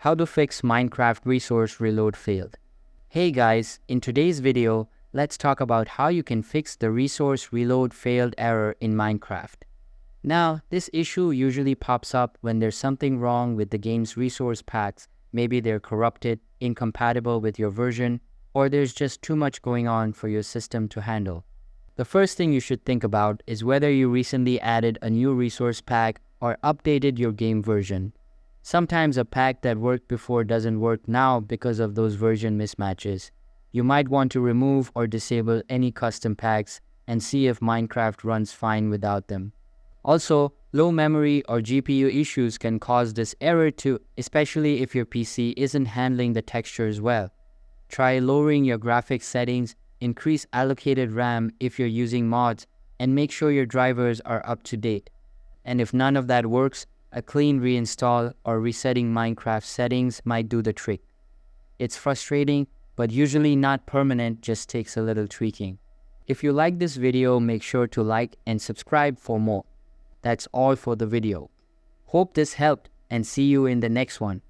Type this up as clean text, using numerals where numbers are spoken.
How to fix Minecraft resource reload failed. Hey guys, in today's video, let's talk about how you can fix the resource reload failed error in Minecraft. Now, this issue usually pops up when there's something wrong with the game's resource packs. Maybe they're corrupted, incompatible with your version, or there's just too much going on for your system to handle. The first thing you should think about is whether you recently added a new resource pack or updated your game version. Sometimes a pack that worked before doesn't work now because of those version mismatches. You might want to remove or disable any custom packs and see if Minecraft runs fine without them. Also, low memory or GPU issues can cause this error too, especially if your PC isn't handling the textures well. Try lowering your graphics settings, increase allocated RAM if you're using mods, and make sure your drivers are up to date. And if none of that works, a clean reinstall or resetting Minecraft settings might do the trick. It's frustrating, but usually not permanent, just takes a little tweaking. If you like this video, make sure to like and subscribe for more. That's all for the video. Hope this helped and see you in the next one.